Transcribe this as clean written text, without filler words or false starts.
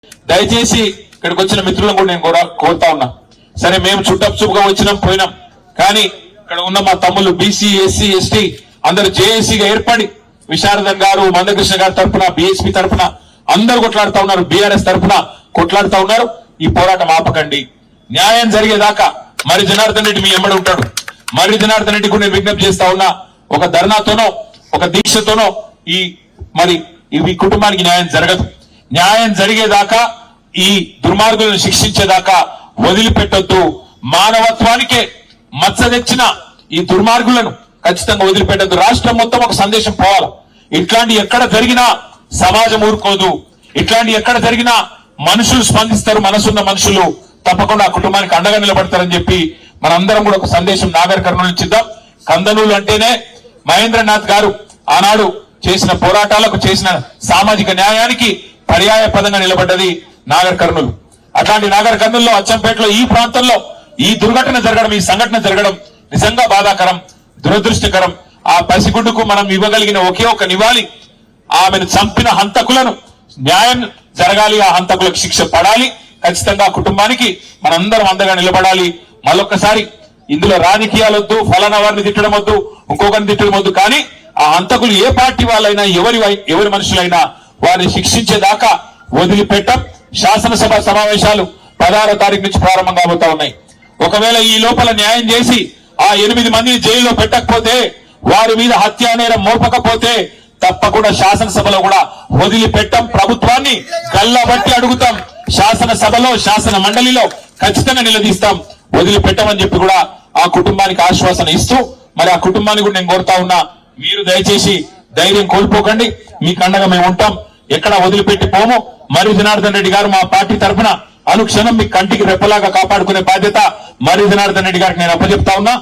దయచేసి ఇక్కడికి వచ్చిన మిత్రులను కూడా నేను కోరుతా ఉన్నా. సరే మేము చుట్టపుగా వచ్చినాం పోయినాం, కానీ ఇక్కడ ఉన్న మా తమ్ముళ్ళు బీసీ ఎస్సీ ఎస్టీ అందరు జేఏసీగా ఏర్పడి విశారదన్ గారు మందకృష్ణ గారి తరఫున బీఎస్పీ తరఫున అందరు కొట్లాడుతా ఉన్నారు, బీఆర్ఎస్ తరఫున కొట్లాడుతా ఉన్నారు. ఈ పోరాటం ఆపకండి. న్యాయం జరిగేదాకా మరి జనార్దన్ రెడ్డి మీ ఎంబడి ఉంటాడు. మరి జనార్దన్ రెడ్డి కూడా నేను విజ్ఞప్తి చేస్తా ఉన్నా, ఒక ధర్నాతోనో ఒక దీక్షతోనో ఈ కుటుంబానికి న్యాయం జరగదు. న్యాయం జరిగేదాకా ఈ దుర్మార్గులను శిక్షించేదాకా వదిలిపెట్టొద్దు. మానవత్వానికే మచ్చ తెచ్చిన ఈ దుర్మార్గులను ఖచ్చితంగా వదిలిపెట్టద్దు. రాష్ట్రం మొత్తం ఒక సందేశం పోవాలి. ఇట్లాంటి ఎక్కడ జరిగినా సమాజం ఊరుకోదు. ఇట్లాంటి ఎక్కడ జరిగినా మనుషులు స్పందిస్తారు. మనసున్న మనుషులు తప్పకుండా ఆ కుటుంబానికి అండగా నిలబడతారని చెప్పి మనందరం కూడా ఒక సందేశం నాగర్ కర్నూలు ఇచ్చిద్దాం. కందనూలు అంటేనే మహేంద్రనాథ్ గారు ఆనాడు చేసిన పోరాటాలకు, చేసిన సామాజిక న్యాయానికి పర్యాయ పదంగా నిలబడ్డది నాగర్ కర్నూలు. అట్లాంటి నాగర్ కర్నూలులో అచ్చంపేటలో ఈ ప్రాంతంలో ఈ దుర్ఘటన జరగడం, ఈ సంఘటన జరగడం నిజంగా బాధాకరం, దురదృష్టకరం. ఆ పసిగుడ్డుకు మనం ఇవ్వగలిగిన ఒకే ఒక నివాళి, ఆమెను చంపిన హంతకులను న్యాయం జరగాలి, ఆ హంతకులకు శిక్ష పడాలి. ఖచ్చితంగా ఆ కుటుంబానికి మనందరం అండగా నిలబడాలి. మళ్ళొక్కసారి ఇందులో రాజకీయాలు వద్దు, ఫలానా వారిని తిట్టడం వద్దు, ఇంకొకరిని తిట్టడం వద్దు. కానీ ఆ హంతకులు ఏ పార్టీ వాళ్ళైనా, ఎవరి మనుషులైనా వారిని శిక్షించేదాకా వదిలిపెట్టం. శాసనసభ సమావేశాలు 16వ తారీఖు నుంచి ప్రారంభం కాబోతా ఉన్నాయి. ఒకవేళ ఈ లోపల న్యాయం చేసి ఆ 8 మందిని జైల్లో పెట్టకపోతే, వారి మీద హత్యా నేరం మోపకపోతే తప్పకుండా శాసనసభలో కూడా వదిలిపెట్టం. ప్రభుత్వాన్ని గల్లబట్టి అడుగుతాం. శాసనసభలో, శాసన మండలిలో ఖచ్చితంగా నిలదీస్తాం. వదిలిపెట్టమని చెప్పి కూడా ఆ కుటుంబానికి ఆశ్వాసన ఇస్తూ, మరి ఆ కుటుంబాన్ని కూడా నేను కోరుతా ఉన్నా, మీరు దయచేసి ధైర్యం కోల్పోకండి. మీకు అండగా మేము ఉంటాం. ఎక్కడ వదిలిపెట్టి పోము. మరి జనార్దన్ రెడ్డి గారు మా పార్టీ తరఫున అనుక్షణం మీ కంటికి రెప్పలాగా కాపాడుకునే బాధ్యత మరి జనార్దన్ రెడ్డి గారికి నేను అప్పచెప్తా ఉన్నా.